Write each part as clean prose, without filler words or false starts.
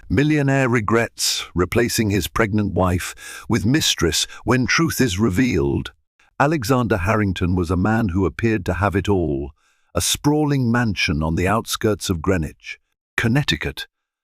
Millionaire regrets replacing his pregnant wife with Mistress when truth is revealed. Alexander Harrington was a man who appeared to have it all: a sprawling mansion on the outskirts of Greenwich, Connecticut,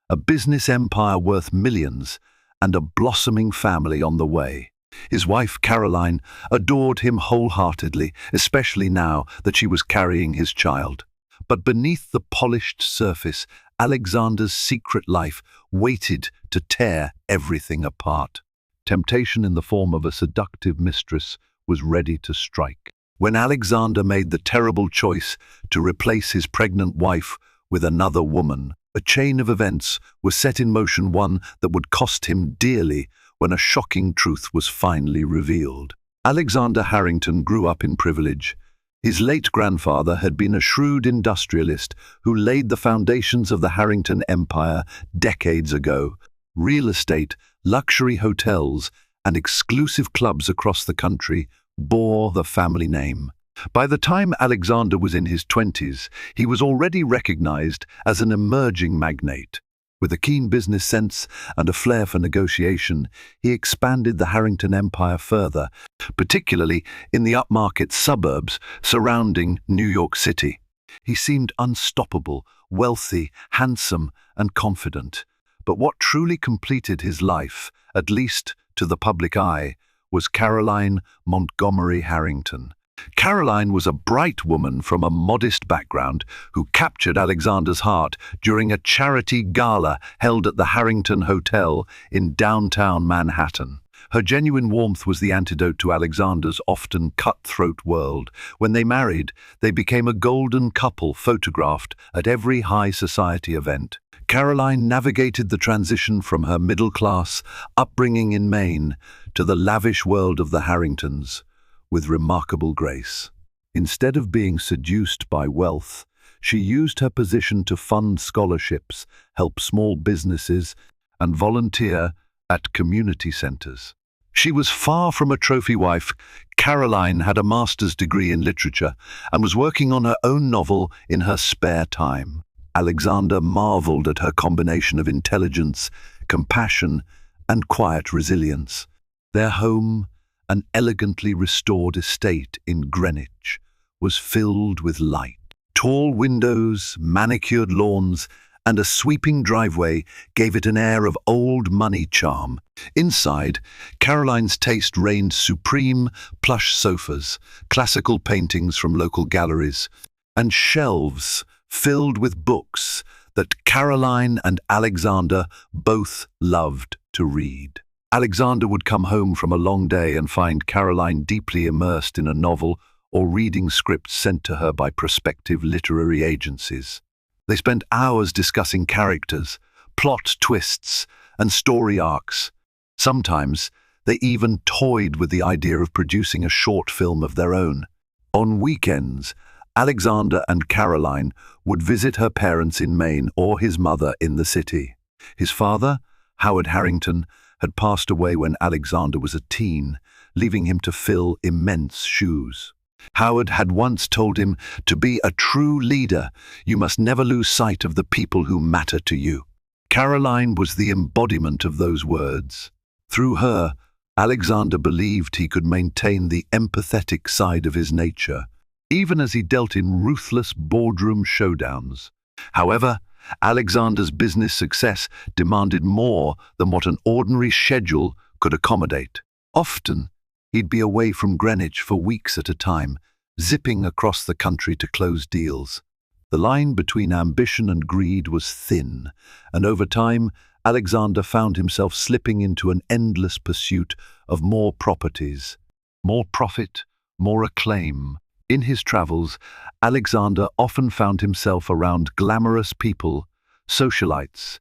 a business empire worth millions, and a blossoming family on the way. His wife, Caroline, adored him wholeheartedly, especially now that she was carrying his child. But beneath the polished surface, Alexander's secret life waited to tear everything apart. Temptation in the form of a seductive mistress was ready to strike. When Alexander made the terrible choice to replace his pregnant wife with another woman, a chain of events was set in motion, one that would cost him dearly when a shocking truth was finally revealed. Alexander Harrington grew up in privilege. His late grandfather had been a shrewd industrialist who laid the foundations of the Harrington Empire decades ago. Real estate, luxury hotels, and exclusive clubs across the country bore the family name. By the time Alexander was in his 20s, he was already recognized as an emerging magnate. With a keen business sense and a flair for negotiation, he expanded the Harrington Empire further, particularly in the upmarket suburbs surrounding New York City. He seemed unstoppable, wealthy, handsome, and confident. But what truly completed his life, at least to the public eye, was Caroline Montgomery Harrington. Caroline was a bright woman from a modest background who captured Alexander's heart during a charity gala held at the Harrington Hotel in downtown Manhattan. Her genuine warmth was the antidote to Alexander's often cutthroat world. When they married, they became a golden couple photographed at every high society event. Caroline navigated the transition from her middle-class upbringing in Maine to the lavish world of the Harringtons with remarkable grace. Instead of being seduced by wealth, she used her position to fund scholarships, help small businesses, and volunteer at community centers. She was far from a trophy wife. Caroline had a master's degree in literature and was working on her own novel in her spare time. Alexander marveled at her combination of intelligence, compassion, and quiet resilience. Their home, an elegantly restored estate in Greenwich, was filled with light. Tall windows, manicured lawns, and a sweeping driveway gave it an air of old money charm. Inside, Caroline's taste reigned supreme: plush sofas, classical paintings from local galleries, and shelves filled with books that Caroline and Alexander both loved to read. Alexander would come home from a long day and find Caroline deeply immersed in a novel or reading scripts sent to her by prospective literary agencies. They spent hours discussing characters, plot twists, and story arcs. Sometimes they even toyed with the idea of producing a short film of their own. On weekends, Alexander and Caroline would visit her parents in Maine or his mother in the city. His father, Howard Harrington, had passed away when Alexander was a teen, leaving him to fill immense shoes. Howard had once told him, "To be a true leader, you must never lose sight of the people who matter to you." Caroline was the embodiment of those words. Through her, Alexander believed he could maintain the empathetic side of his nature, even as he dealt in ruthless boardroom showdowns. However, Alexander's business success demanded more than what an ordinary schedule could accommodate. Often, he'd be away from Greenwich for weeks at a time, zipping across the country to close deals. The line between ambition and greed was thin, and over time, Alexander found himself slipping into an endless pursuit of more properties, more profit, more acclaim. In his travels, Alexander often found himself around glamorous people, socialites,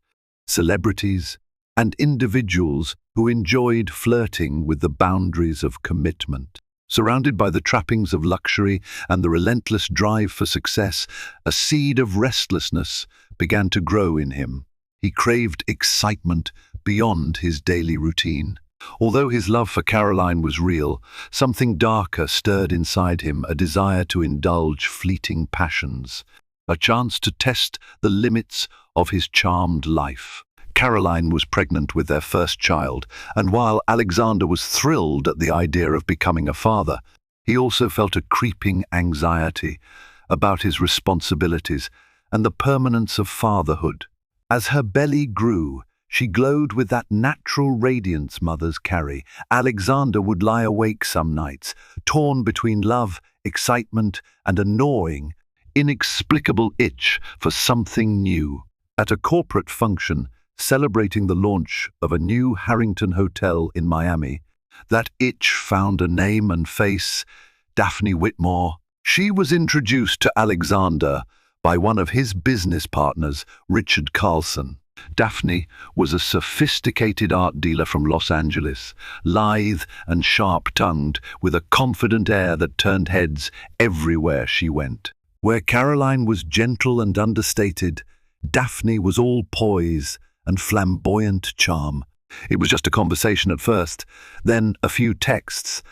celebrities, and individuals who enjoyed flirting with the boundaries of commitment. Surrounded by the trappings of luxury and the relentless drive for success, a seed of restlessness began to grow in him. He craved excitement beyond his daily routine. Although his love for Caroline was real, something darker stirred inside him, a desire to indulge fleeting passions, a chance to test the limits of his charmed life. Caroline was pregnant with their first child, and while Alexander was thrilled at the idea of becoming a father, he also felt a creeping anxiety about his responsibilities and the permanence of fatherhood. As her belly grew, she glowed with that natural radiance mothers carry. Alexander would lie awake some nights, torn between love, excitement, and a gnawing, inexplicable itch for something new. At a corporate function, celebrating the launch of a new Harrington hotel in Miami, that itch found a name and face: Daphne Whitmore. She was introduced to Alexander by one of his business partners, Richard Carlson. Daphne was a sophisticated art dealer from Los Angeles, lithe and sharp-tongued, with a confident air that turned heads everywhere she went. Where Caroline was gentle and understated, Daphne was all poise and flamboyant charm. It was just a conversation at first, then a few texts.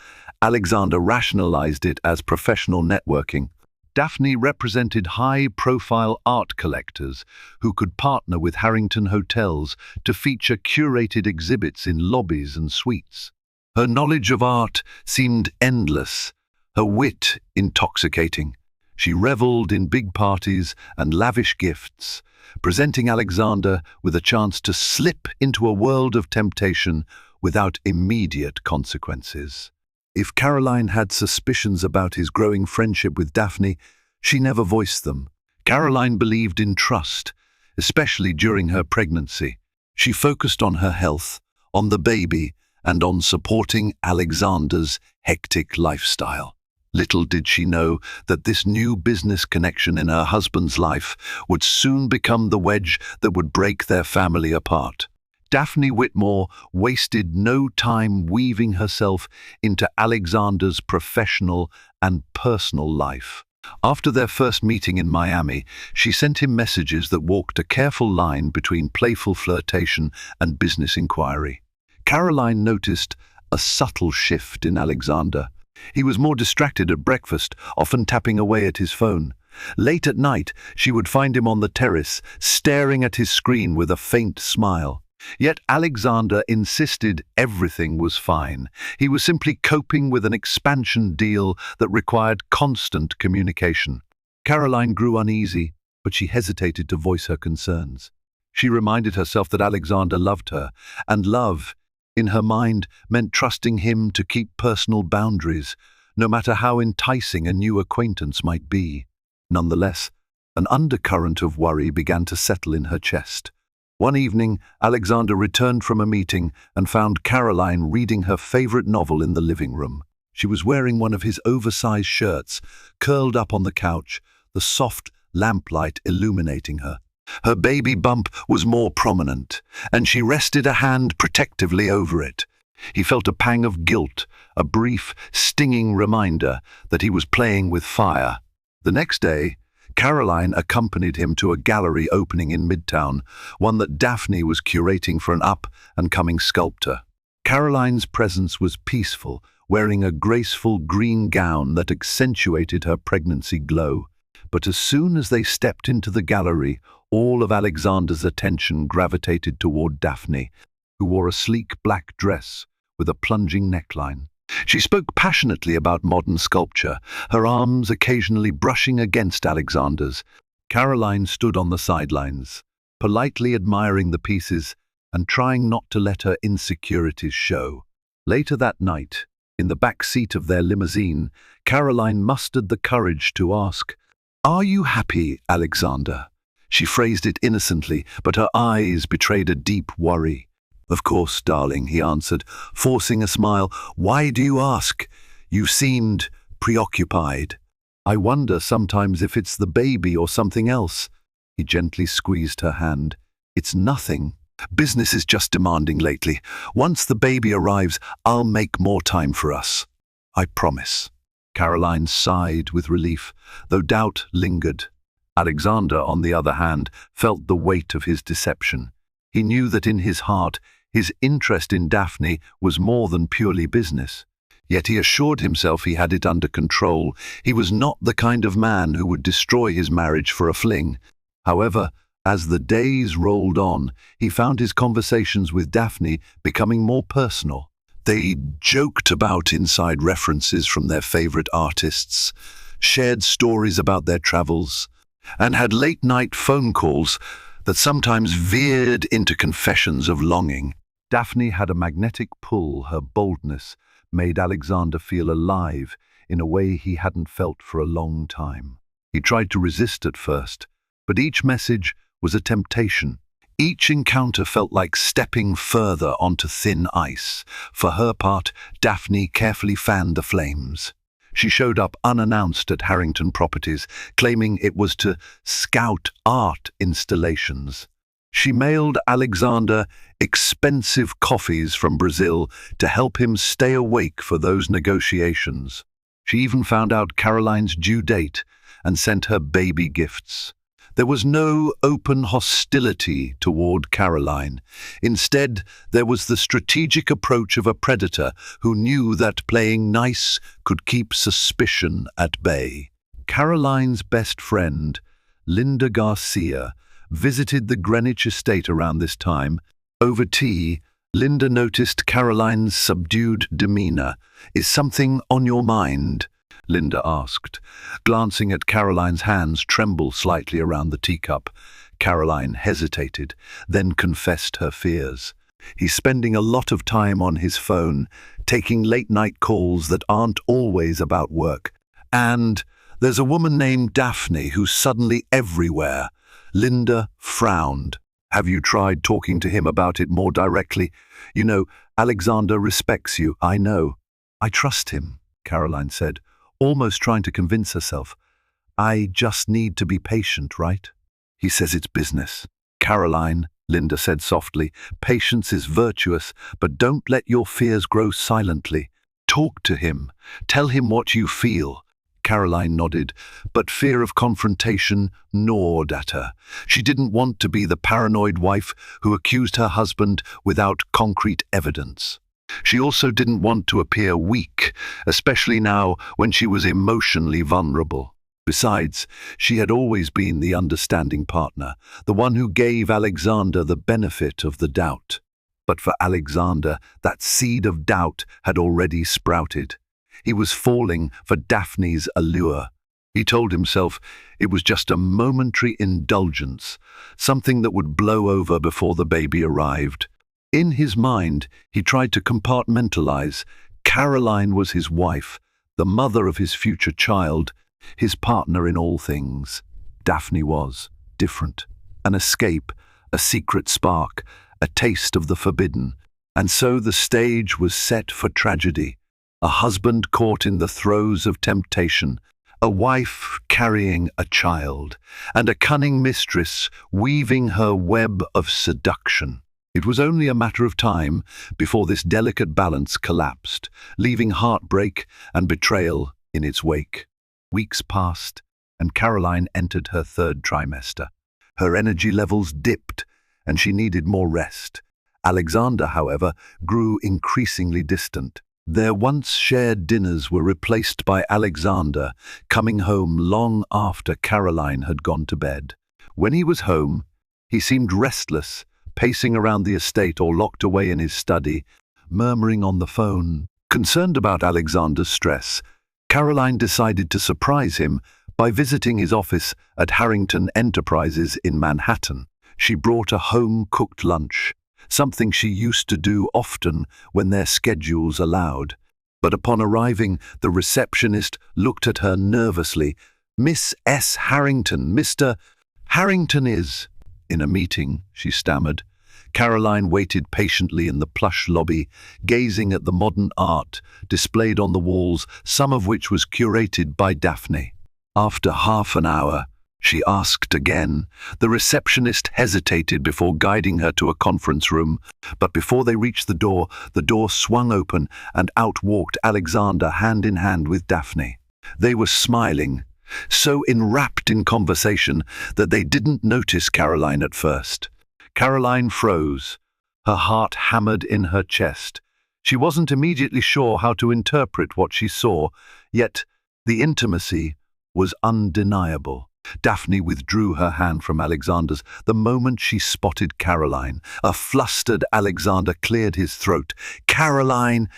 Alexander rationalized it as professional networking. Daphne represented high-profile art collectors who could partner with Harrington Hotels to feature curated exhibits in lobbies and suites. Her knowledge of art seemed endless, her wit intoxicating. She reveled in big parties and lavish gifts, presenting Alexander with a chance to slip into a world of temptation without immediate consequences. If Caroline had suspicions about his growing friendship with Daphne, she never voiced them. Caroline believed in trust, especially during her pregnancy. She focused on her health, on the baby, and on supporting Alexander's hectic lifestyle. Little did she know that this new business connection in her husband's life would soon become the wedge that would break their family apart. Daphne Whitmore wasted no time weaving herself into Alexander's professional and personal life. After their first meeting in Miami, she sent him messages that walked a careful line between playful flirtation and business inquiry. Caroline noticed a subtle shift in Alexander. He was more distracted at breakfast, often tapping away at his phone. Late at night, she would find him on the terrace, staring at his screen with a faint smile. Yet Alexander insisted everything was fine. He was simply coping with an expansion deal that required constant communication. Caroline grew uneasy, but she hesitated to voice her concerns. She reminded herself that Alexander loved her, and love, in her mind, meant trusting him to keep personal boundaries, no matter how enticing a new acquaintance might be. Nonetheless, an undercurrent of worry began to settle in her chest. One evening, Alexander returned from a meeting and found Caroline reading her favorite novel in the living room. She was wearing one of his oversized shirts, curled up on the couch, the soft lamplight illuminating her. Her baby bump was more prominent, and she rested a hand protectively over it. He felt a pang of guilt, a brief, stinging reminder that he was playing with fire. The next day, Caroline accompanied him to a gallery opening in Midtown, one that Daphne was curating for an up-and-coming sculptor. Caroline's presence was peaceful, wearing a graceful green gown that accentuated her pregnancy glow. But as soon as they stepped into the gallery, all of Alexander's attention gravitated toward Daphne, who wore a sleek black dress with a plunging neckline. She spoke passionately about modern sculpture, her arms occasionally brushing against Alexander's. Caroline stood on the sidelines, politely admiring the pieces and trying not to let her insecurities show. Later that night, in the back seat of their limousine, Caroline mustered the courage to ask, "Are you happy, Alexander?" She phrased it innocently, but her eyes betrayed a deep worry. "Of course, darling," he answered, forcing a smile. "Why do you ask? You seemed preoccupied." "I wonder sometimes if it's the baby or something else." He gently squeezed her hand. "It's nothing. Business is just demanding lately. Once the baby arrives, I'll make more time for us. I promise." Caroline sighed with relief, though doubt lingered. Alexander, on the other hand, felt the weight of his deception. He knew that in his heart, his interest in Daphne was more than purely business. Yet he assured himself he had it under control. He was not the kind of man who would destroy his marriage for a fling. However, As the days rolled on, he found his conversations with Daphne becoming more personal. They joked about inside references from their favorite artists, shared stories about their travels, and had late-night phone calls that sometimes veered into confessions of longing. Daphne had a magnetic pull. Her boldness made Alexander feel alive in a way he hadn't felt for a long time. He tried to resist at first, but each message was a temptation. Each encounter felt like stepping further onto thin ice. For her part, Daphne carefully fanned the flames. She showed up unannounced at Harrington Properties, claiming it was to scout art installations. She mailed Alexander expensive coffees from Brazil to help him stay awake for those negotiations. She even found out Caroline's due date and sent her baby gifts. There was no open hostility toward Caroline. Instead, there was the strategic approach of a predator who knew that playing nice could keep suspicion at bay. Caroline's best friend, Linda Garcia, visited the Greenwich estate around this time. Over tea, Linda noticed Caroline's subdued demeanor. "Is something on your mind?" Linda asked, glancing at Caroline's hands tremble slightly around the teacup. Caroline hesitated, then confessed her fears. "He's spending a lot of time on his phone, taking late-night calls that aren't always about work. And there's a woman named Daphne who's suddenly everywhere." Linda frowned. "Have you tried talking to him about it more directly? You know, Alexander respects you, I know." "I trust him," Caroline said, almost trying to convince herself. "I just need to be patient, right? He says it's business." "Caroline," Linda said softly, "patience is virtuous, but don't let your fears grow silently. Talk to him. Tell him what you feel." Caroline nodded, but fear of confrontation gnawed at her. She didn't want to be the paranoid wife who accused her husband without concrete evidence. She also didn't want to appear weak, especially now when she was emotionally vulnerable. Besides, she had always been the understanding partner, the one who gave Alexander the benefit of the doubt. But for Alexander, that seed of doubt had already sprouted. He was falling for Daphne's allure. He told himself it was just a momentary indulgence, something that would blow over before the baby arrived. In his mind, he tried to compartmentalize. Caroline was his wife, the mother of his future child, his partner in all things. Daphne was different, an escape, a secret spark, a taste of the forbidden. And so the stage was set for tragedy. A husband caught in the throes of temptation, a wife carrying a child, and a cunning mistress weaving her web of seduction. It was only a matter of time before this delicate balance collapsed, leaving heartbreak and betrayal in its wake. Weeks passed, and Caroline entered her third trimester. Her energy levels dipped, and she needed more rest. Alexander, however, grew increasingly distant. Their once shared dinners were replaced by Alexander coming home long after Caroline had gone to bed. When he was home, he seemed restless, pacing around the estate or locked away in his study, murmuring on the phone. Concerned about Alexander's stress, Caroline decided to surprise him by visiting his office at Harrington Enterprises in Manhattan. She brought a home-cooked lunch, something she used to do often when their schedules allowed. But upon arriving, the receptionist looked at her nervously. "Miss S. Harrington, Mr. Harrington is in a meeting," she stammered. Caroline waited patiently in the plush lobby, gazing at the modern art displayed on the walls, some of which was curated by Daphne. After half an hour, she asked again. The receptionist hesitated before guiding her to a conference room, but before they reached the door swung open and out walked Alexander hand in hand with Daphne. They were smiling, so enwrapped in conversation that they didn't notice Caroline at first. Caroline froze, her heart hammered in her chest. She wasn't immediately sure how to interpret what she saw, yet the intimacy was undeniable. Daphne withdrew her hand from Alexander's the moment she spotted Caroline. A flustered Alexander cleared his throat. "Caroline,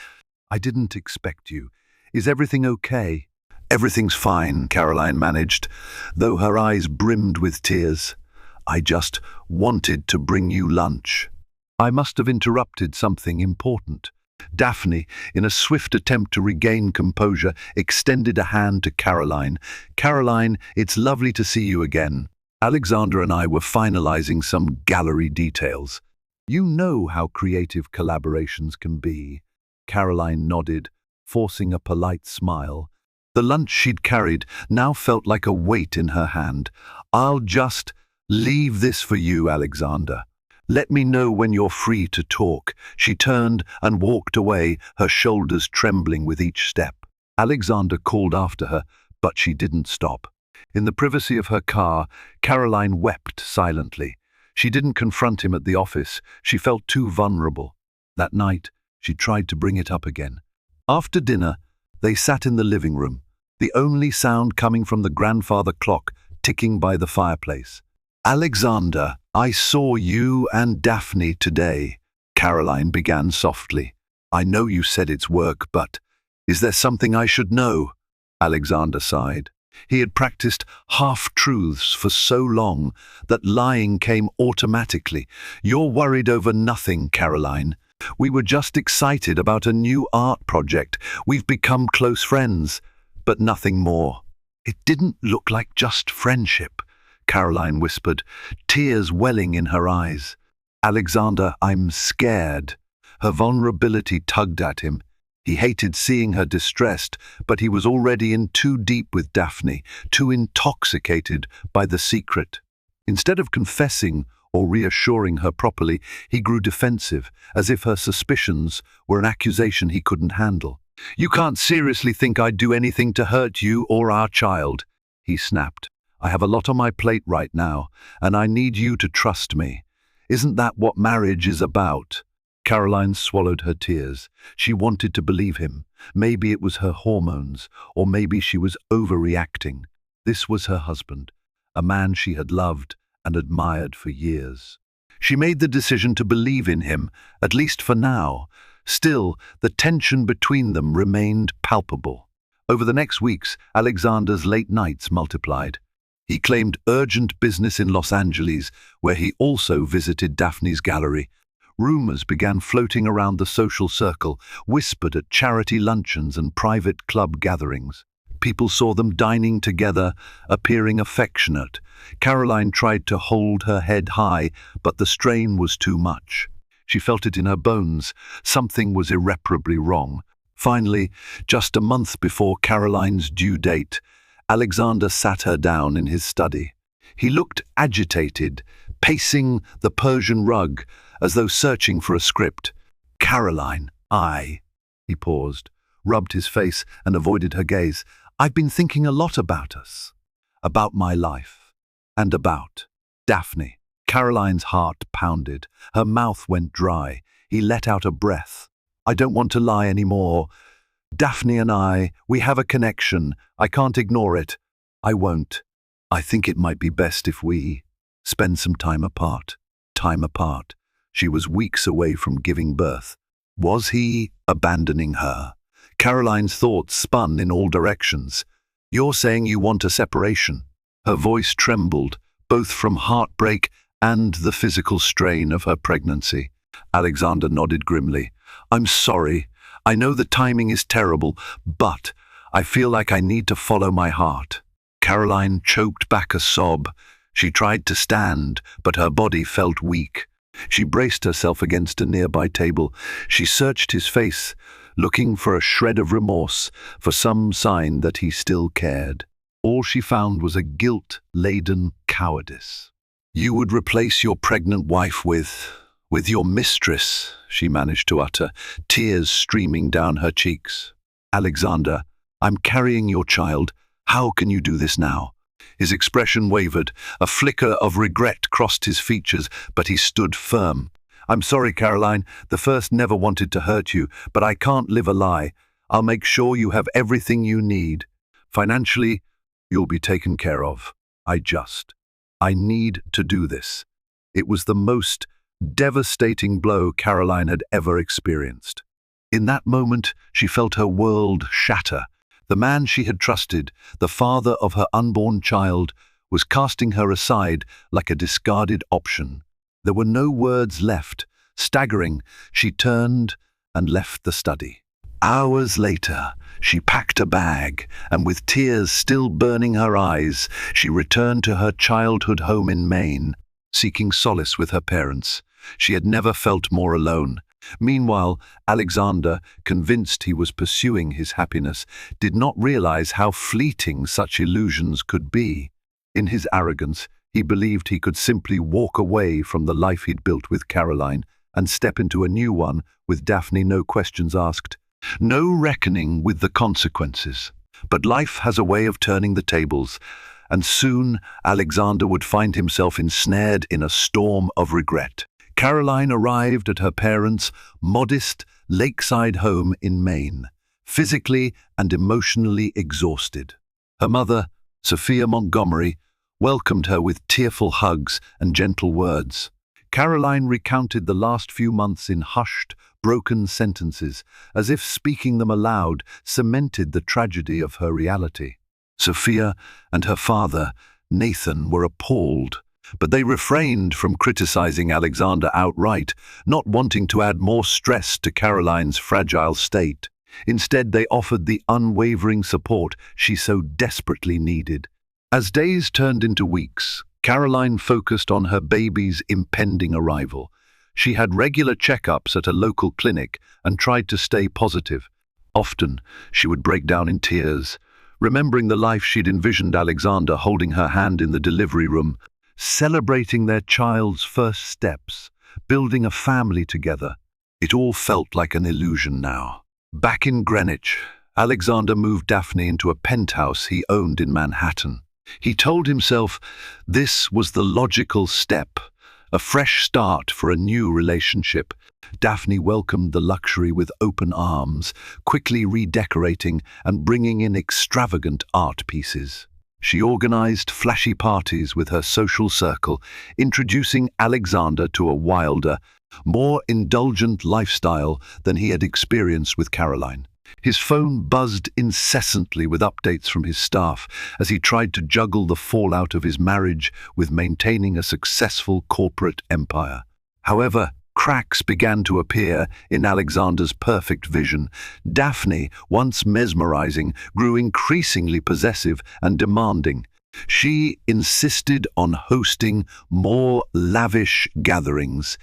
I didn't expect you. Is everything okay?" "Everything's fine," Caroline managed, though her eyes brimmed with tears. "I just wanted to bring you lunch." I must have interrupted something important. Daphne, in a swift attempt to regain composure, extended a hand to Caroline. "Caroline, it's lovely to see you again." Alexander and I were finalizing some gallery details. "You know how creative collaborations can be." Caroline nodded, forcing a polite smile. The lunch she'd carried now felt like a weight in her hand. "I'll just leave this for you, Alexander. Let me know when you're free to talk." She turned and walked away, her shoulders trembling with each step. Alexander called after her, but she didn't stop. In the privacy of her car, Caroline wept silently. She didn't confront him at the office. She felt too vulnerable. That night, she tried to bring it up again. After dinner, they sat in the living room, the only sound coming from the grandfather clock ticking by the fireplace. "Alexander, I saw you and Daphne today," Caroline began softly. "I know you said it's work, but is there something I should know?" Alexander sighed. He had practiced half-truths for so long that lying came automatically. "You're worried over nothing, Caroline. We were just excited about a new art project. We've become close friends, but nothing more." "It didn't look like just friendship," Caroline whispered, tears welling in her eyes. "Alexander, I'm scared." Her vulnerability tugged at him. He hated seeing her distressed, but he was already in too deep with Daphne, too intoxicated by the secret. Instead of confessing or reassuring her properly, he grew defensive, as if her suspicions were an accusation he couldn't handle. "You can't seriously think I'd do anything to hurt you or our child," he snapped. "I have a lot on my plate right now, and I need you to trust me. Isn't that what marriage is about?" Caroline swallowed her tears. She wanted to believe him. Maybe it was her hormones, or maybe she was overreacting. This was her husband, a man she had loved and admired for years. She made the decision to believe in him, at least for now. Still, the tension between them remained palpable. Over the next weeks, Alexander's late nights multiplied. He claimed urgent business in Los Angeles, where he also visited Daphne's gallery. Rumors began floating around the social circle, whispered at charity luncheons and private club gatherings. People saw them dining together, appearing affectionate. Caroline tried to hold her head high, but the strain was too much. She felt it in her bones. Something was irreparably wrong. Finally, just a month before Caroline's due date, Alexander sat her down in his study. He looked agitated, pacing the Persian rug, as though searching for a script. "Caroline, he paused, rubbed his face and avoided her gaze. "I've been thinking a lot about us, about my life, and about Daphne." Caroline's heart pounded. Her mouth went dry. He let out a breath. "I don't want to lie anymore. Daphne and we have a connection. I can't ignore it. I won't. I think it might be best if we spend some time apart." Time apart. She was weeks away from giving birth. Was he abandoning her? Caroline's thoughts spun in all directions. "You're saying you want a separation?" Her voice trembled, both from heartbreak and the physical strain of her pregnancy. Alexander nodded grimly. "I'm sorry. I know the timing is terrible, but I feel like I need to follow my heart." Caroline choked back a sob. She tried to stand, but her body felt weak. She braced herself against a nearby table. She searched his face, looking for a shred of remorse, for some sign that he still cared. All she found was a guilt-laden cowardice. "You would replace your pregnant wife with your mistress," she managed to utter, tears streaming down her cheeks. "Alexander, I'm carrying your child. How can you do this now?" His expression wavered. A flicker of regret crossed his features, but he stood firm. "I'm sorry, Caroline. The first never wanted to hurt you, but I can't live a lie. I'll make sure you have everything you need. Financially, you'll be taken care of. I need to do this. It was the most devastating blow Caroline had ever experienced. In that moment, she felt her world shatter. The man she had trusted, the father of her unborn child, was casting her aside like a discarded option. There were no words left. Staggering, she turned and left the study. Hours later, she packed a bag, and with tears still burning her eyes, she returned to her childhood home in Maine, seeking solace with her parents. She had never felt more alone. Meanwhile, Alexander, convinced he was pursuing his happiness, did not realize how fleeting such illusions could be. In his arrogance, he believed he could simply walk away from the life he'd built with Caroline and step into a new one with Daphne, no questions asked. No reckoning with the consequences. But life has a way of turning the tables, and soon Alexander would find himself ensnared in a storm of regret. Caroline arrived at her parents' modest lakeside home in Maine, physically and emotionally exhausted. Her mother, Sophia Montgomery, welcomed her with tearful hugs and gentle words. Caroline recounted the last few months in hushed, broken sentences, as if speaking them aloud cemented the tragedy of her reality. Sophia and her father, Nathan, were appalled, but they refrained from criticizing Alexander outright, not wanting to add more stress to Caroline's fragile state. Instead, they offered the unwavering support she so desperately needed. As days turned into weeks, Caroline focused on her baby's impending arrival. She had regular checkups at a local clinic and tried to stay positive. Often, she would break down in tears, remembering the life she'd envisioned Alexander holding her hand in the delivery room, celebrating their child's first steps, building a family together. It all felt like an illusion now. Back in Greenwich, Alexander moved Daphne into a penthouse he owned in Manhattan. He told himself this was the logical step, a fresh start for a new relationship. Daphne welcomed the luxury with open arms, quickly redecorating and bringing in extravagant art pieces. She organized flashy parties with her social circle, introducing Alexander to a wilder, more indulgent lifestyle than he had experienced with Caroline. His phone buzzed incessantly with updates from his staff as he tried to juggle the fallout of his marriage with maintaining a successful corporate empire. However, cracks began to appear in Alexander's perfect vision. Daphne, once mesmerizing, grew increasingly possessive and demanding. She insisted on hosting more lavish gatherings,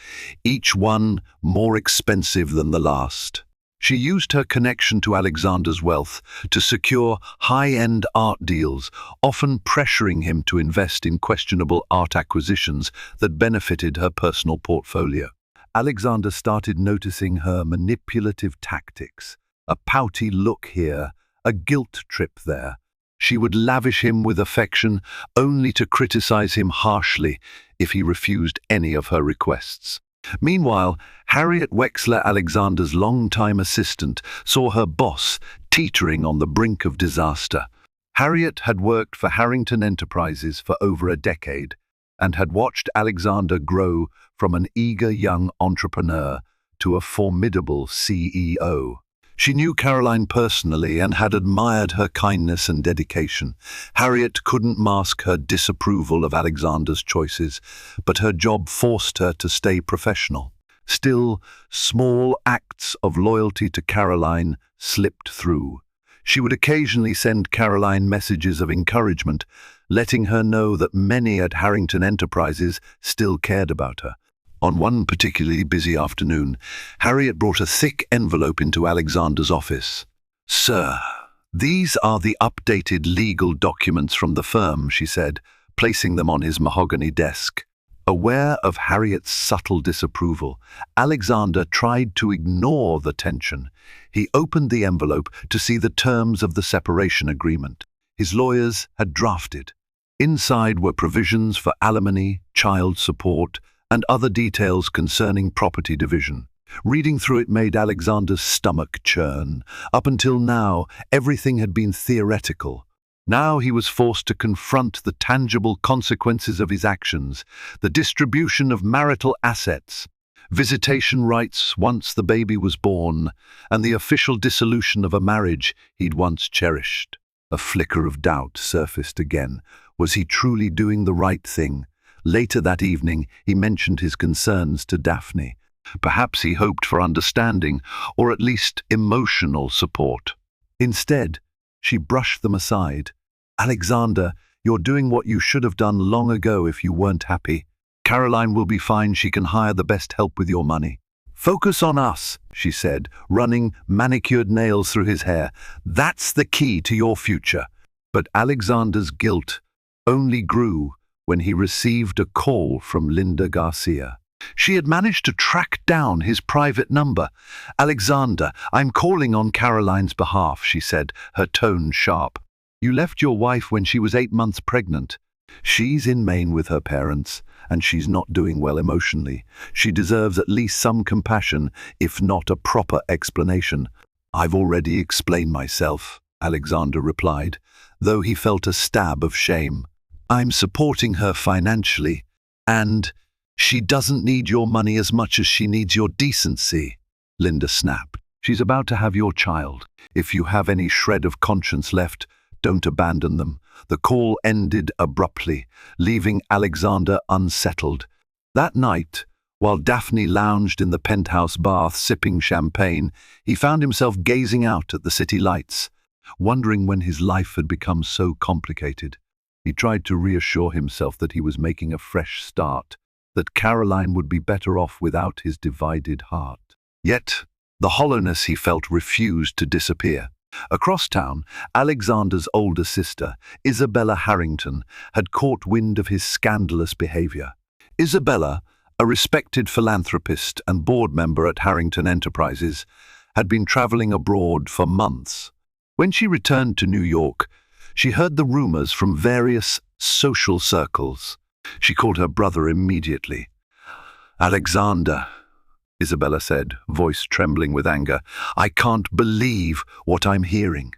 each one more expensive than the last. She used her connection to Alexander's wealth to secure high-end art deals, often pressuring him to invest in questionable art acquisitions that benefited her personal portfolio. Alexander started noticing her manipulative tactics, a pouty look here, a guilt trip there. She would lavish him with affection, only to criticize him harshly if he refused any of her requests. Meanwhile, Harriet Wexler, Alexander's longtime assistant, saw her boss teetering on the brink of disaster. Harriet had worked for Harrington Enterprises for over a decade and had watched Alexander grow from an eager young entrepreneur to a formidable CEO. She knew Caroline personally and had admired her kindness and dedication. Harriet couldn't mask her disapproval of Alexander's choices, but her job forced her to stay professional. Still, small acts of loyalty to Caroline slipped through. She would occasionally send Caroline messages of encouragement, letting her know that many at Harrington Enterprises still cared about her. On one particularly busy afternoon, Harriet brought a thick envelope into Alexander's office. "Sir, these are the updated legal documents from the firm," she said, placing them on his mahogany desk. Aware of Harriet's subtle disapproval, Alexander tried to ignore the tension. He opened the envelope to see the terms of the separation agreement his lawyers had drafted. Inside were provisions for alimony, child support, and other details concerning property division. Reading through it made Alexander's stomach churn. Up until now, everything had been theoretical. Now he was forced to confront the tangible consequences of his actions, the distribution of marital assets, visitation rights once the baby was born, and the official dissolution of a marriage he'd once cherished. A flicker of doubt surfaced again. Was he truly doing the right thing? Later that evening, he mentioned his concerns to Daphne. Perhaps he hoped for understanding, or at least emotional support. Instead, she brushed them aside. "Alexander, you're doing what you should have done long ago if you weren't happy. Caroline will be fine. She can hire the best help with your money." "Focus on us," she said, running manicured nails through his hair. "That's the key to your future." But Alexander's guilt only grew when he received a call from Linda Garcia. She had managed to track down his private number. "Alexander, I'm calling on Caroline's behalf," she said, her tone sharp. "You left your wife when she was 8 months pregnant. She's in Maine with her parents, and she's not doing well emotionally. She deserves at least some compassion, if not a proper explanation." "I've already explained myself," Alexander replied, though he felt a stab of shame. "I'm supporting her financially, and she doesn't need your money as much as she needs your decency," Linda snapped. "She's about to have your child. If you have any shred of conscience left, don't abandon them." The call ended abruptly, leaving Alexander unsettled. That night, while Daphne lounged in the penthouse bath sipping champagne, he found himself gazing out at the city lights, wondering when his life had become so complicated. He tried to reassure himself that he was making a fresh start, that Caroline would be better off without his divided heart. Yet, the hollowness he felt refused to disappear. Across town, Alexander's older sister, Isabella Harrington, had caught wind of his scandalous behavior. Isabella, a respected philanthropist and board member at Harrington Enterprises, had been traveling abroad for months. When she returned to New York, she heard the rumors from various social circles. She called her brother immediately. "Alexander," Isabella said, voice trembling with anger, "I can't believe what I'm hearing.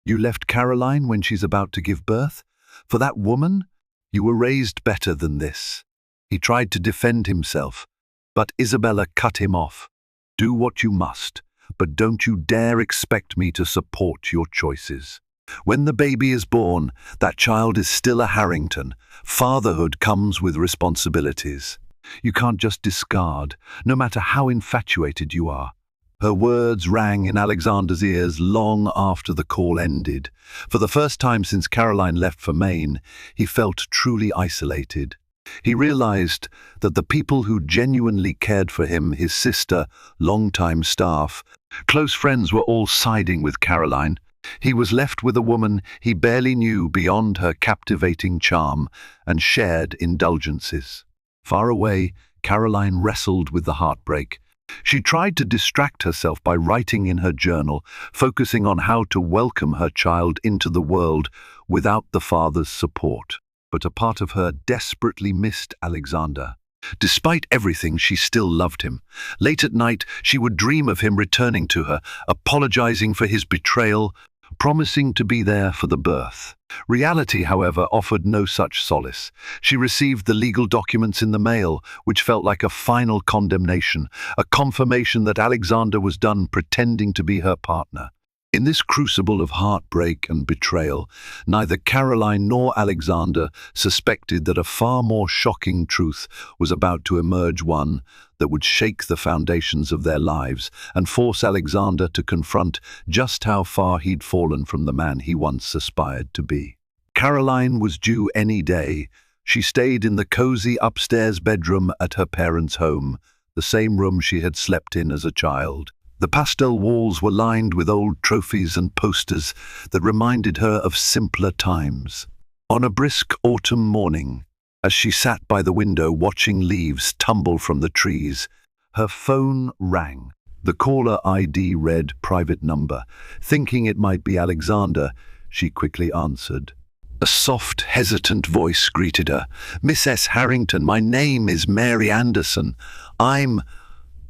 You left Caroline when she's about to give birth? For that woman? You were raised better than this." He tried to defend himself, but Isabella cut him off. "Do what you must, but don't you dare expect me to support your choices. When the baby is born, that child is still a Harrington. Fatherhood comes with responsibilities. You can't just discard, no matter how infatuated you are." Her words rang in Alexander's ears long after the call ended. For the first time since Caroline left for Maine, he felt truly isolated. He realized that the people who genuinely cared for him, his sister, longtime staff, close friends, were all siding with Caroline. He was left with a woman he barely knew beyond her captivating charm and shared indulgences. Far away, Caroline wrestled with the heartbreak. She tried to distract herself by writing in her journal, focusing on how to welcome her child into the world without the father's support. But a part of her desperately missed Alexander. Despite everything, she still loved him. Late at night, she would dream of him returning to her, apologizing for his betrayal, promising to be there for the birth. Reality, however, offered no such solace. She received the legal documents in the mail, which felt like a final condemnation, a confirmation that Alexander was done pretending to be her partner. In this crucible of heartbreak and betrayal, neither Caroline nor Alexander suspected that a far more shocking truth was about to emerge, one that would shake the foundations of their lives and force Alexander to confront just how far he'd fallen from the man he once aspired to be. Caroline was due any day. She stayed in the cozy upstairs bedroom at her parents' home, the same room she had slept in as a child. The pastel walls were lined with old trophies and posters that reminded her of simpler times. On a brisk autumn morning, as she sat by the window watching leaves tumble from the trees, her phone rang. The caller ID read "private number." Thinking it might be Alexander, she quickly answered. A soft, hesitant voice greeted her. "Mrs. Harrington, my name is Mary Anderson. I'm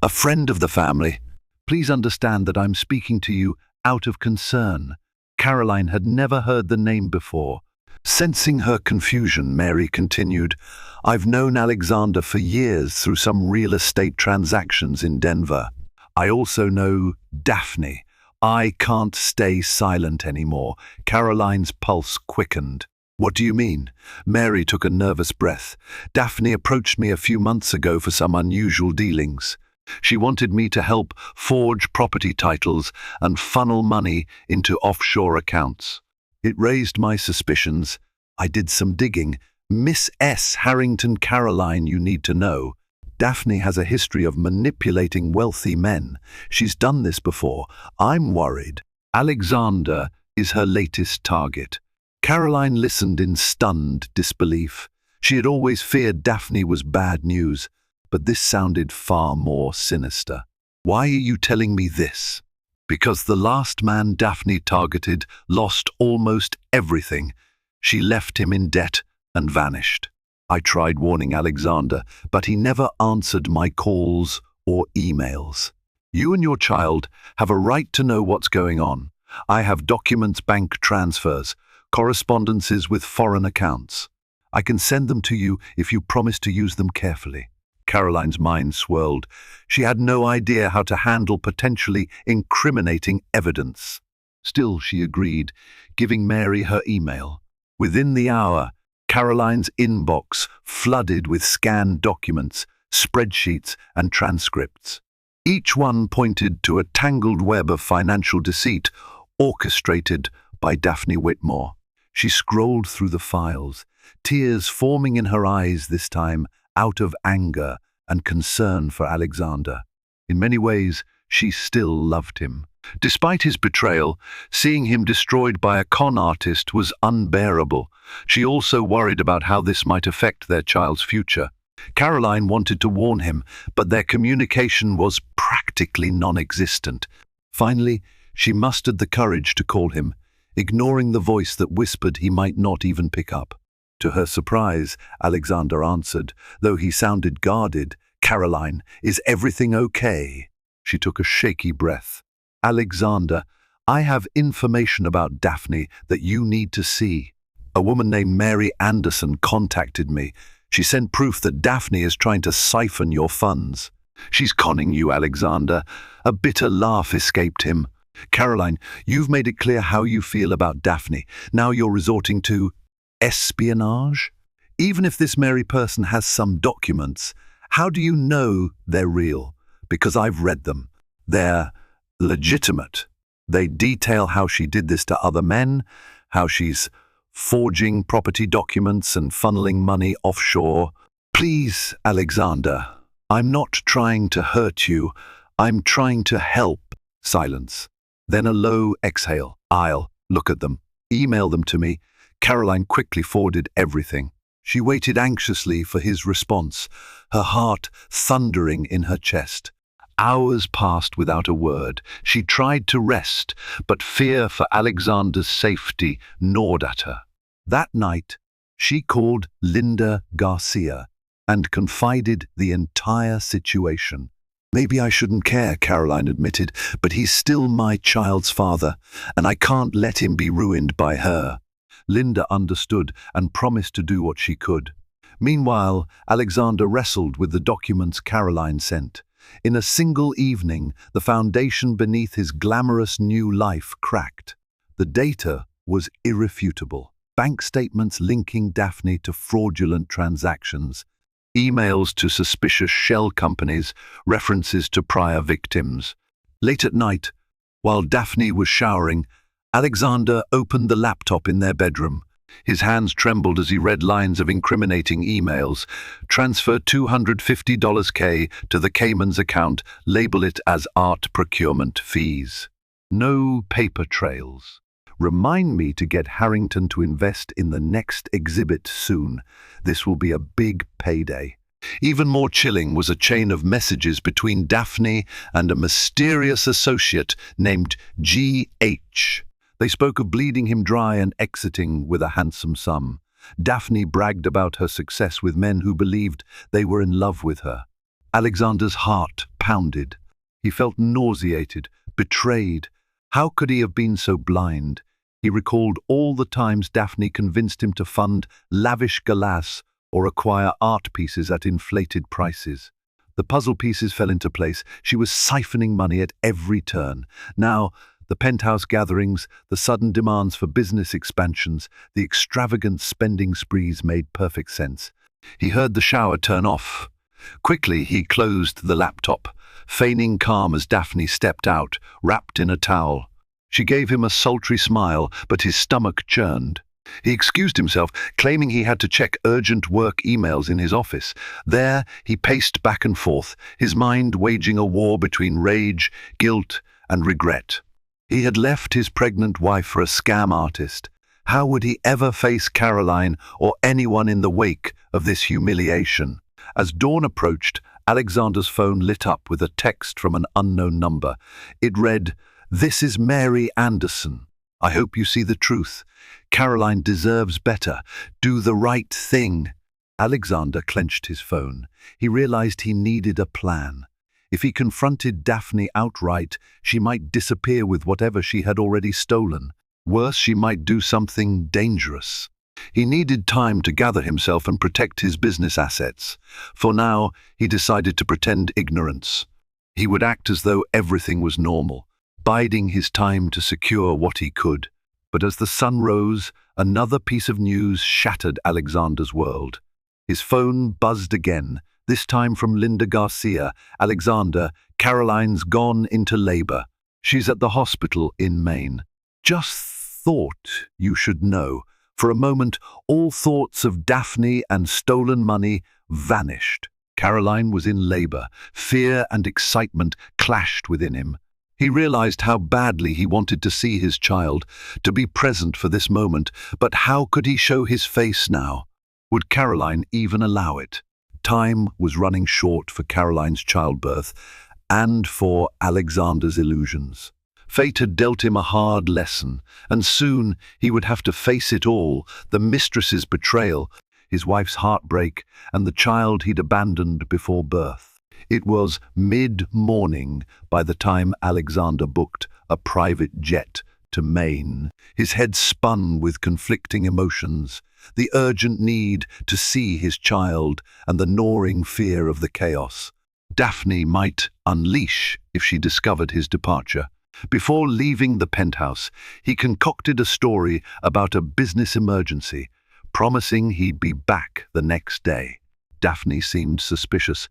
a friend of the family. Please understand that I'm speaking to you out of concern. Caroline had never heard the name before. Sensing her confusion, Mary continued, "I've known Alexander for years through some real estate transactions in Denver. I also know Daphne. I can't stay silent anymore." Caroline's pulse quickened. "What do you mean?" Mary took a nervous breath. "Daphne approached me a few months ago for some unusual dealings. She wanted me to help forge property titles and funnel money into offshore accounts. It raised my suspicions. I did some digging. Miss S. Harrington Caroline, you need to know. Daphne has a history of manipulating wealthy men. She's done this before. I'm worried. Alexander is her latest target." Caroline listened in stunned disbelief. She had always feared Daphne was bad news, but this sounded far more sinister. "Why are you telling me this?" "Because the last man Daphne targeted lost almost everything. She left him in debt and vanished. I tried warning Alexander, but he never answered my calls or emails. You and your child have a right to know what's going on. I have documents, bank transfers, correspondences with foreign accounts. I can send them to you if you promise to use them carefully." Caroline's mind swirled. She had no idea how to handle potentially incriminating evidence. Still, she agreed, giving Mary her email. Within the hour, Caroline's inbox flooded with scanned documents, spreadsheets, and transcripts. Each one pointed to a tangled web of financial deceit orchestrated by Daphne Whitmore. She scrolled through the files, tears forming in her eyes this time, out of anger and concern for Alexander. In many ways, she still loved him. Despite his betrayal, seeing him destroyed by a con artist was unbearable. She also worried about how this might affect their child's future. Caroline wanted to warn him, but their communication was practically non-existent. Finally, she mustered the courage to call him, ignoring the voice that whispered he might not even pick up. To her surprise, Alexander answered, though he sounded guarded. "Caroline, is everything okay?" She took a shaky breath. "Alexander, I have information about Daphne that you need to see. A woman named Mary Anderson contacted me. She sent proof that Daphne is trying to siphon your funds." "She's conning you, Alexander." A bitter laugh escaped him. "Caroline, you've made it clear how you feel about Daphne. Now you're resorting to espionage? Even if this Mary person has some documents, how do you know they're real? Because I've read them. They're legitimate. They detail how she did this to other men, how she's forging property documents and funneling money offshore. Please, Alexander, I'm not trying to hurt you. I'm trying to help." Silence. Then a low exhale. "I'll look at them. Email them to me." Caroline quickly forwarded everything. She waited anxiously for his response, her heart thundering in her chest. Hours passed without a word. She tried to rest, but fear for Alexander's safety gnawed at her. That night, she called Linda Garcia and confided the entire situation. "Maybe I shouldn't care," Caroline admitted, "but he's still my child's father, and I can't let him be ruined by her." Linda understood and promised to do what she could. Meanwhile, Alexander wrestled with the documents Caroline sent. In a single evening, the foundation beneath his glamorous new life cracked. The data was irrefutable. Bank statements linking Daphne to fraudulent transactions, emails to suspicious shell companies, references to prior victims. Late at night, while Daphne was showering, Alexander opened the laptop in their bedroom. His hands trembled as he read lines of incriminating emails. "Transfer $250K to the Cayman's account. Label it as art procurement fees. No paper trails. Remind me to get Harrington to invest in the next exhibit soon. This will be a big payday." Even more chilling was a chain of messages between Daphne and a mysterious associate named G.H. They spoke of bleeding him dry and exiting with a handsome sum. Daphne bragged about her success with men who believed they were in love with her. Alexander's heart pounded. He felt nauseated, betrayed. How could he have been so blind? He recalled all the times Daphne convinced him to fund lavish galas or acquire art pieces at inflated prices. The puzzle pieces fell into place. She was siphoning money at every turn. Now, the penthouse gatherings, the sudden demands for business expansions, the extravagant spending sprees made perfect sense. He heard the shower turn off. Quickly, he closed the laptop, feigning calm as Daphne stepped out, wrapped in a towel. She gave him a sultry smile, but his stomach churned. He excused himself, claiming he had to check urgent work emails in his office. There, he paced back and forth, his mind waging a war between rage, guilt, and regret. He had left his pregnant wife for a scam artist. How would he ever face Caroline or anyone in the wake of this humiliation? As dawn approached, Alexander's phone lit up with a text from an unknown number. It read, "This is Mary Anderson. I hope you see the truth. Caroline deserves better. Do the right thing." Alexander clenched his phone. He realized he needed a plan. If he confronted Daphne outright, she might disappear with whatever she had already stolen. Worse, she might do something dangerous. He needed time to gather himself and protect his business assets. For now, he decided to pretend ignorance. He would act as though everything was normal, biding his time to secure what he could. But as the sun rose, another piece of news shattered Alexander's world. His phone buzzed again, this time from Linda Garcia. "Alexander, Caroline's gone into labor. She's at the hospital in Maine. Just thought you should know." For a moment, all thoughts of Daphne and stolen money vanished. Caroline was in labor. Fear and excitement clashed within him. He realized how badly he wanted to see his child, to be present for this moment, but how could he show his face now? Would Caroline even allow it? Time was running short for Caroline's childbirth and for Alexander's illusions. Fate had dealt him a hard lesson, and soon he would have to face it all: the mistress's betrayal, his wife's heartbreak, and the child he'd abandoned before birth. It was mid-morning by the time Alexander booked a private jet to Maine. His head spun with conflicting emotions, the urgent need to see his child and the gnawing fear of the chaos Daphne might unleash if she discovered his departure. Before leaving the penthouse, he concocted a story about a business emergency, promising he'd be back the next day. Daphne seemed suspicious,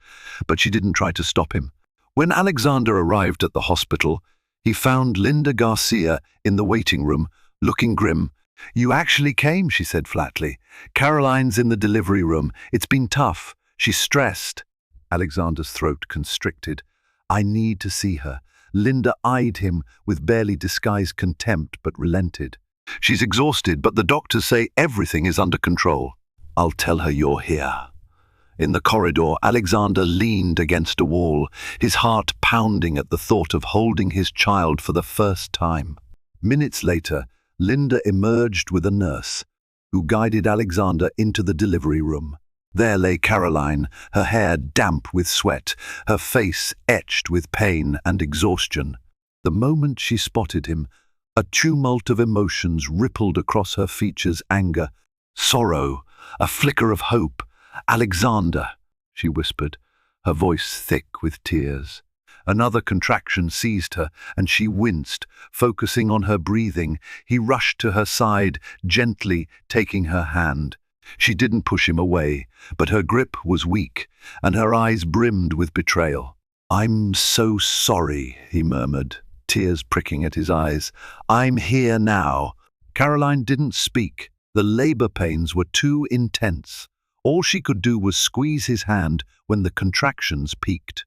but she didn't try to stop him. When Alexander arrived at the hospital, he found Linda Garcia in the waiting room, looking grim. "You actually came," she said flatly. "Caroline's in the delivery room. It's been tough. She's stressed." Alexander's throat constricted. "I need to see her." Linda eyed him with barely disguised contempt, but relented. "She's exhausted, but the doctors say everything is under control." "I'll tell her you're here." In the corridor, Alexander leaned against a wall, his heart pounding at the thought of holding his child for the first time. Minutes later, Linda emerged with a nurse, who guided Alexander into the delivery room. There lay Caroline, her hair damp with sweat, her face etched with pain and exhaustion. The moment she spotted him, a tumult of emotions rippled across her features: anger, sorrow, a flicker of hope. "Alexander," she whispered, her voice thick with tears. Another contraction seized her, and she winced, focusing on her breathing. He rushed to her side, gently taking her hand. She didn't push him away, but her grip was weak, and her eyes brimmed with betrayal. "I'm so sorry," he murmured, tears pricking at his eyes. "I'm here now." Caroline didn't speak. The labor pains were too intense. All she could do was squeeze his hand when the contractions peaked.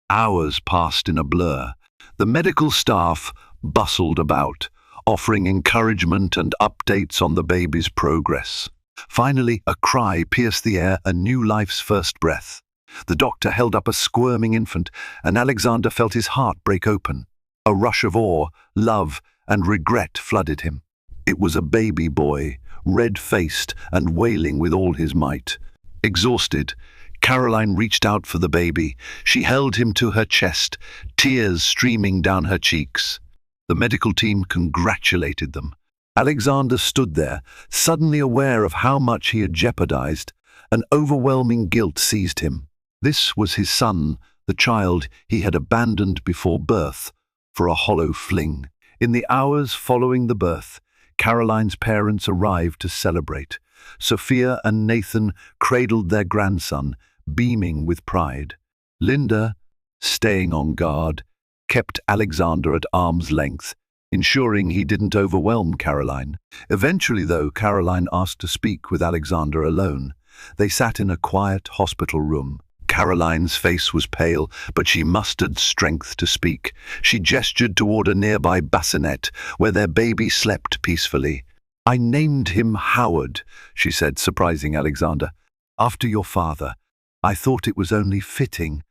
Hours passed in a blur. The medical staff bustled about, offering encouragement and updates on the baby's progress. Finally, a cry pierced the air, a new life's first breath. The doctor held up a squirming infant, and Alexander felt his heart break open. A rush of awe, love, and regret flooded him. It was a baby boy, red-faced and wailing with all his might. Exhausted, Caroline reached out for the baby. She held him to her chest, tears streaming down her cheeks. The medical team congratulated them. Alexander stood there, suddenly aware of how much he had jeopardized. An overwhelming guilt seized him. This was his son, the child he had abandoned before birth, for a hollow fling. In the hours following the birth, Caroline's parents arrived to celebrate. Sophia and Nathan cradled their grandson, beaming with pride. Linda, staying on guard, kept Alexander at arm's length, ensuring he didn't overwhelm Caroline. Eventually, though, Caroline asked to speak with Alexander alone. They sat in a quiet hospital room. Caroline's face was pale, but she mustered strength to speak. She gestured toward a nearby bassinet, where their baby slept peacefully. "I named him Howard," she said, surprising Alexander. "After your father. I thought it was only fitting."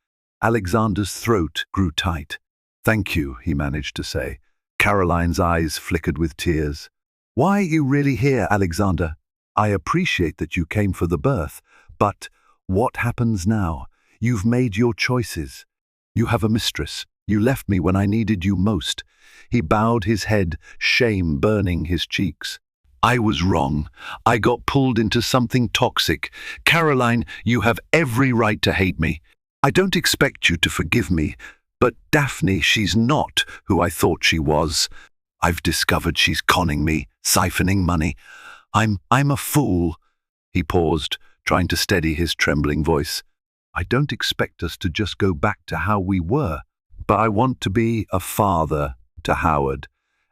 Alexander's throat grew tight. "Thank you," he managed to say. Caroline's eyes flickered with tears. "Why are you really here, Alexander? I appreciate that you came for the birth, but what happens now? You've made your choices. You have a mistress. You left me when I needed you most." He bowed his head, shame burning his cheeks. "I was wrong. I got pulled into something toxic. Caroline, you have every right to hate me. I don't expect you to forgive me, but Daphne, she's not who I thought she was. I've discovered she's conning me, siphoning money. I'm a fool." He paused, trying to steady his trembling voice. "I don't expect us to just go back to how we were, but I want to be a father to Howard,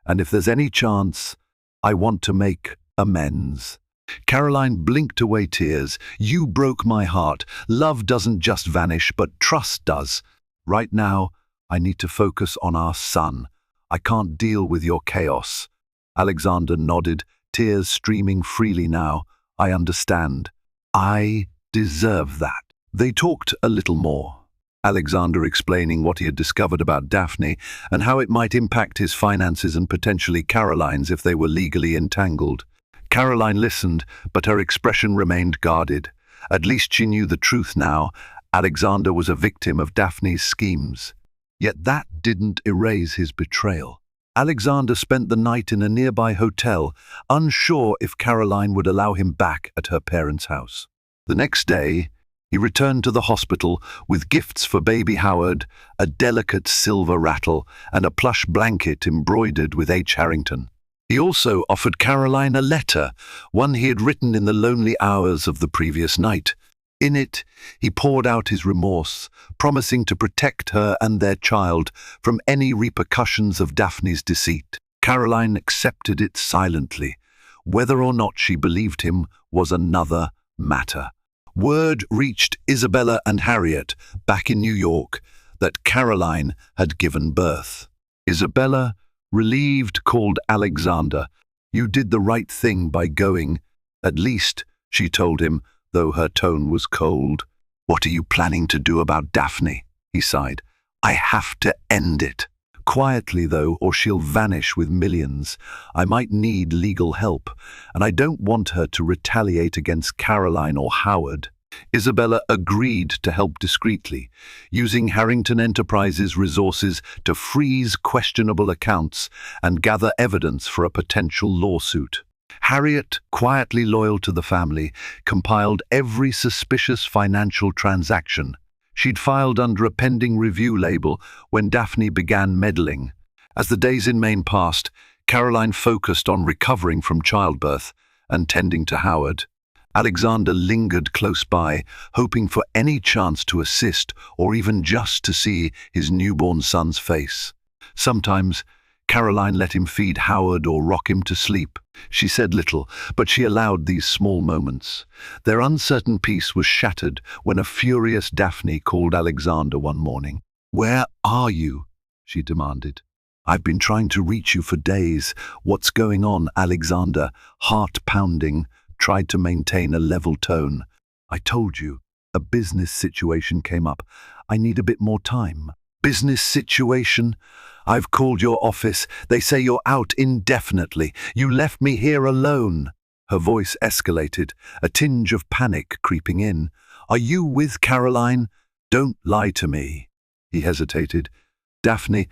and if there's any chance, I want to make amends." Caroline blinked away tears. "You broke my heart. Love doesn't just vanish, but trust does. Right now, I need to focus on our son. I can't deal with your chaos." Alexander nodded, tears streaming freely now. "I understand. I deserve that." They talked a little more, Alexander explaining what he had discovered about Daphne and how it might impact his finances and potentially Caroline's if they were legally entangled. Caroline listened, but her expression remained guarded. At least she knew the truth now. Alexander was a victim of Daphne's schemes. Yet that didn't erase his betrayal. Alexander spent the night in a nearby hotel, unsure if Caroline would allow him back at her parents' house. The next day, he returned to the hospital with gifts for baby Howard, a delicate silver rattle, and a plush blanket embroidered with H. Harrington. He also offered Caroline a letter, one he had written in the lonely hours of the previous night. In it, he poured out his remorse, promising to protect her and their child from any repercussions of Daphne's deceit. Caroline accepted it silently. Whether or not she believed him was another matter. Word reached Isabella and Harriet, back in New York, that Caroline had given birth. Isabella, relieved, called Alexander. "You did the right thing by going. At least," she told him, though her tone was cold. "What are you planning to do about Daphne?" he sighed. "I have to end it. Quietly, though, or she'll vanish with millions. I might need legal help, and I don't want her to retaliate against Caroline or Howard." Isabella agreed to help discreetly, using Harrington Enterprises' resources to freeze questionable accounts and gather evidence for a potential lawsuit. Harriet, quietly loyal to the family, compiled every suspicious financial transaction. She'd filed under a pending review label when Daphne began meddling. As the days in Maine passed, Caroline focused on recovering from childbirth and tending to Howard. Alexander lingered close by, hoping for any chance to assist or even just to see his newborn son's face. Sometimes, Caroline let him feed Howard or rock him to sleep. She said little, but she allowed these small moments. Their uncertain peace was shattered when a furious Daphne called Alexander one morning. "Where are you?" she demanded. "I've been trying to reach you for days. What's going on?" Alexander, heart pounding, tried to maintain a level tone. "I told you, a business situation came up. I need a bit more time." "Business situation? I've called your office. They say you're out indefinitely. You left me here alone." Her voice escalated, a tinge of panic creeping in. "Are you with Caroline? Don't lie to me." He hesitated. "Daphne,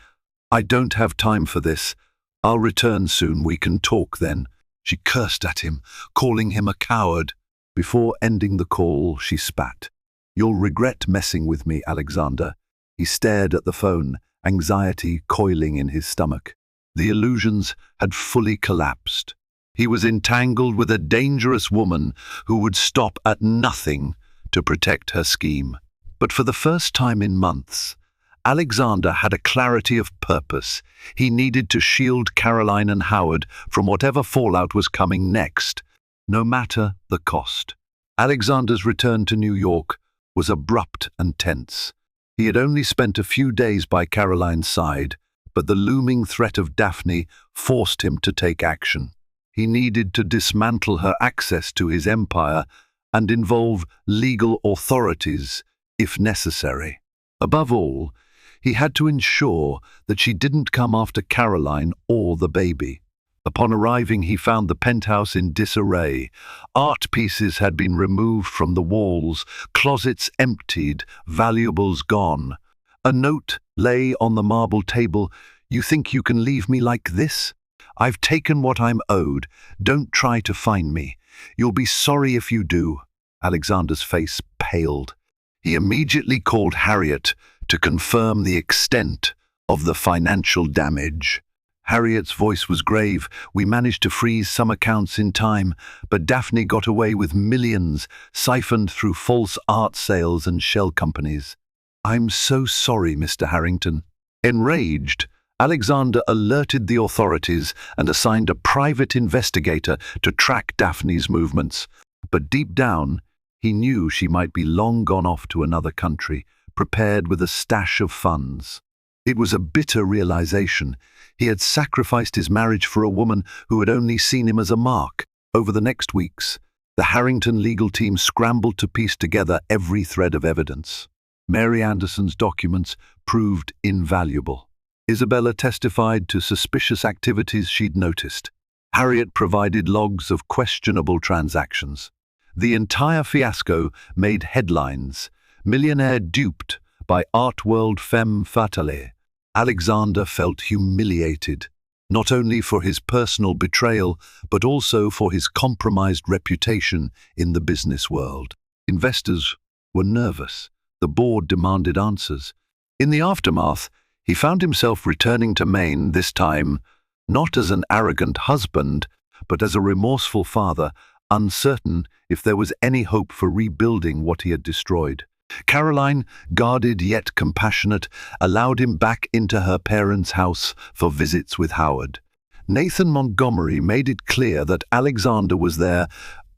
I don't have time for this. I'll return soon, we can talk then. She cursed at him, calling him a coward. Before ending the call, she spat. You'll regret messing with me, Alexander. He stared at the phone, anxiety coiling in his stomach. The illusions had fully collapsed. He was entangled with a dangerous woman who would stop at nothing to protect her scheme. But for the first time in months, Alexander had a clarity of purpose. He needed to shield Caroline and Howard from whatever fallout was coming next, no matter the cost. Alexander's return to New York was abrupt and tense. He had only spent a few days by Caroline's side, but the looming threat of Daphne forced him to take action. He needed to dismantle her access to his empire and involve legal authorities, if necessary. Above all, he had to ensure that she didn't come after Caroline or the baby. Upon arriving, he found the penthouse in disarray. Art pieces had been removed from the walls, closets emptied, valuables gone. A note lay on the marble table. You think you can leave me like this? I've taken what I'm owed. Don't try to find me. You'll be sorry if you do. Alexander's face paled. He immediately called Harriet to confirm the extent of the financial damage. Harriet's voice was grave. We managed to freeze some accounts in time, but Daphne got away with millions, siphoned through false art sales and shell companies. I'm so sorry, Mr. Harrington. Enraged, Alexander alerted the authorities and assigned a private investigator to track Daphne's movements. But deep down, he knew she might be long gone off to another country, prepared with a stash of funds. It was a bitter realization. He had sacrificed his marriage for a woman who had only seen him as a mark. Over the next weeks, the Harrington legal team scrambled to piece together every thread of evidence. Mary Anderson's documents proved invaluable. Isabella testified to suspicious activities she'd noticed. Harriet provided logs of questionable transactions. The entire fiasco made headlines. Millionaire duped by art world femme fatale. Alexander felt humiliated, not only for his personal betrayal, but also for his compromised reputation in the business world. Investors were nervous. The board demanded answers. In the aftermath, he found himself returning to Maine, this time not as an arrogant husband, but as a remorseful father, uncertain if there was any hope for rebuilding what he had destroyed. Caroline, guarded yet compassionate, allowed him back into her parents' house for visits with Howard. Nathan Montgomery made it clear that Alexander was there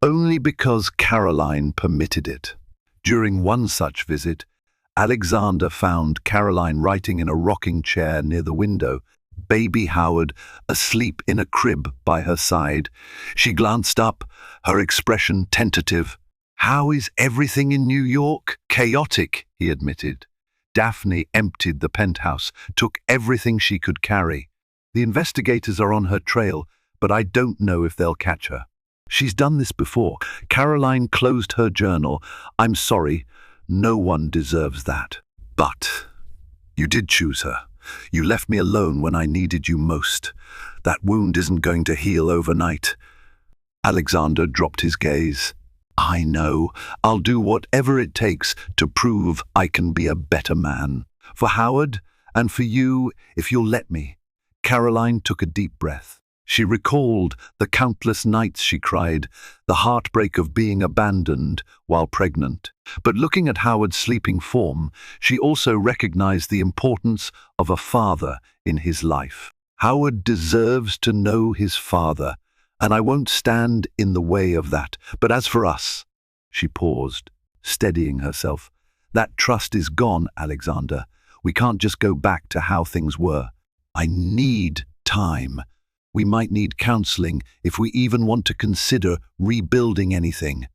only because Caroline permitted it. During one such visit, Alexander found Caroline writing in a rocking chair near the window, baby Howard asleep in a crib by her side. She glanced up, her expression tentative. How is everything in New York? Chaotic, he admitted. Daphne emptied the penthouse, took everything she could carry. The investigators are on her trail, but I don't know if they'll catch her. She's done this before. Caroline closed her journal. I'm sorry, no one deserves that. But you did choose her. You left me alone when I needed you most. That wound isn't going to heal overnight. Alexander dropped his gaze. I know. I'll do whatever it takes to prove I can be a better man. For Howard, and for you, if you'll let me. Caroline took a deep breath. She recalled the countless nights she cried, the heartbreak of being abandoned while pregnant. But looking at Howard's sleeping form, she also recognized the importance of a father in his life. Howard deserves to know his father, and I won't stand in the way of that. But as for us, she paused, steadying herself. That trust is gone, Alexander. We can't just go back to how things were. I need time. We might need counseling if we even want to consider rebuilding anything.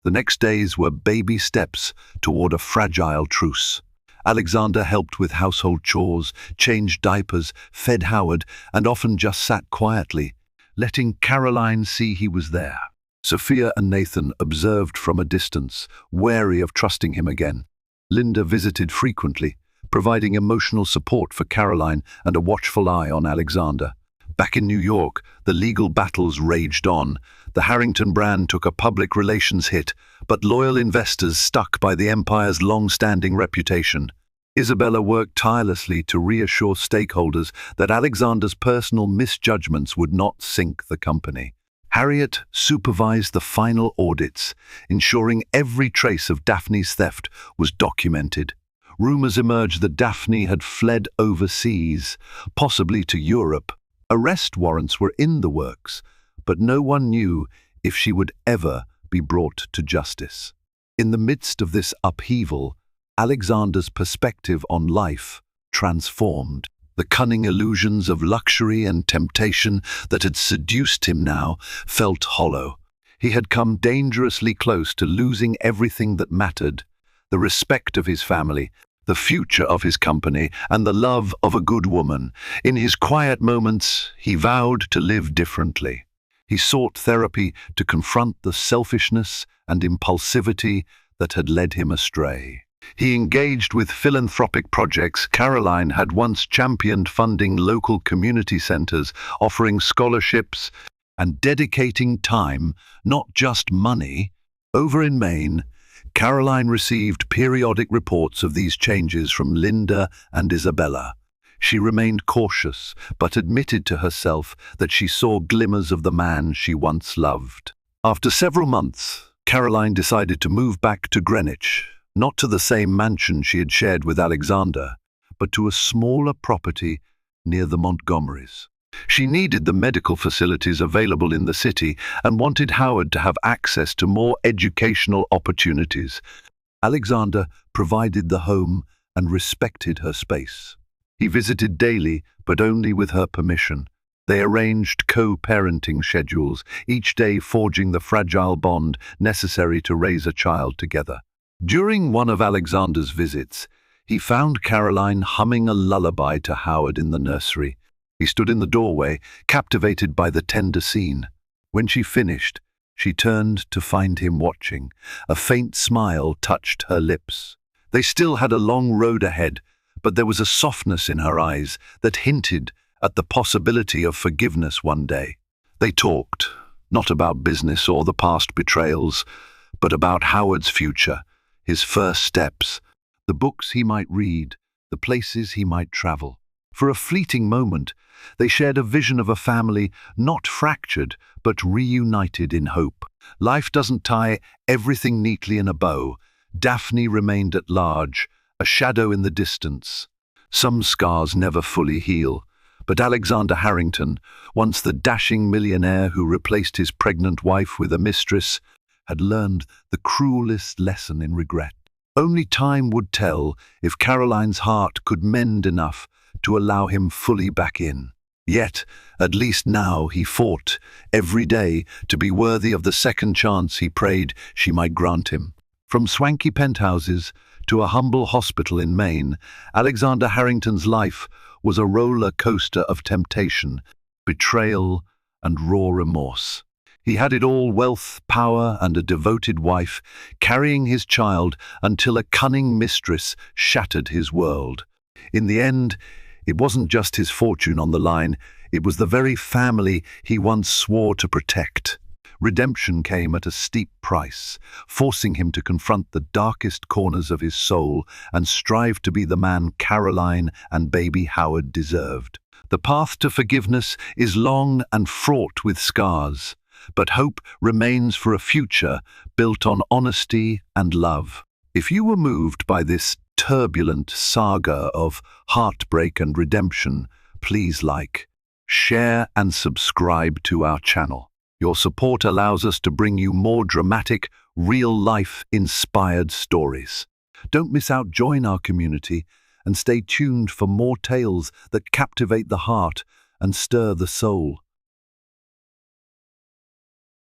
The next days were baby steps toward a fragile truce. Alexander helped with household chores, changed diapers, fed Howard, and often just sat quietly, letting Caroline see he was there. Sophia and Nathan observed from a distance, wary of trusting him again. Linda visited frequently, providing emotional support for Caroline and a watchful eye on Alexander. Back in New York, the legal battles raged on. The Harrington brand took a public relations hit, but loyal investors stuck by the empire's long-standing reputation. Isabella worked tirelessly to reassure stakeholders that Alexander's personal misjudgments would not sink the company. Harriet supervised the final audits, ensuring every trace of Daphne's theft was documented. Rumors emerged that Daphne had fled overseas, possibly to Europe. Arrest warrants were in the works, but no one knew if she would ever be brought to justice. In the midst of this upheaval, Alexander's perspective on life transformed. The cunning illusions of luxury and temptation that had seduced him now felt hollow. He had come dangerously close to losing everything that mattered: the respect of his family, the future of his company, and the love of a good woman. In his quiet moments, he vowed to live differently. He sought therapy to confront the selfishness and impulsivity that had led him astray. He engaged with philanthropic projects. Caroline had once championed funding local community centers, offering scholarships and dedicating time, not just money. Over in Maine, Caroline received periodic reports of these changes from Linda and Isabella. She remained cautious, but admitted to herself that she saw glimmers of the man she once loved. After several months, Caroline decided to move back to Greenwich, not to the same mansion she had shared with Alexander, but to a smaller property near the Montgomerys. She needed the medical facilities available in the city and wanted Howard to have access to more educational opportunities. Alexander provided the home and respected her space. He visited daily, but only with her permission. They arranged co-parenting schedules, each day forging the fragile bond necessary to raise a child together. During one of Alexander's visits, he found Caroline humming a lullaby to Howard in the nursery. He stood in the doorway, captivated by the tender scene. When she finished, she turned to find him watching. A faint smile touched her lips. They still had a long road ahead, but there was a softness in her eyes that hinted at the possibility of forgiveness one day. They talked, not about business or the past betrayals, but about Howard's future, his first steps, the books he might read, the places he might travel. For a fleeting moment, they shared a vision of a family not fractured, but reunited in hope. Life doesn't tie everything neatly in a bow. Daphne remained at large, a shadow in the distance. Some scars never fully heal, but Alexander Harrington, once the dashing millionaire who replaced his pregnant wife with a mistress, had learned the cruelest lesson in regret. Only time would tell if Caroline's heart could mend enough to allow him fully back in. Yet, at least now he fought every day to be worthy of the second chance he prayed she might grant him. From swanky penthouses to a humble hospital in Maine, Alexander Harrington's life was a roller coaster of temptation, betrayal, and raw remorse. He had it all: wealth, power, and a devoted wife, carrying his child until a cunning mistress shattered his world. In the end, it wasn't just his fortune on the line, it was the very family he once swore to protect. Redemption came at a steep price, forcing him to confront the darkest corners of his soul and strive to be the man Caroline and baby Howard deserved. The path to forgiveness is long and fraught with scars, but hope remains for a future built on honesty and love. If you were moved by this turbulent saga of heartbreak and redemption, please like, share, and subscribe to our channel. Your support allows us to bring you more dramatic, real-life inspired stories. Don't miss out, join our community, and stay tuned for more tales that captivate the heart and stir the soul.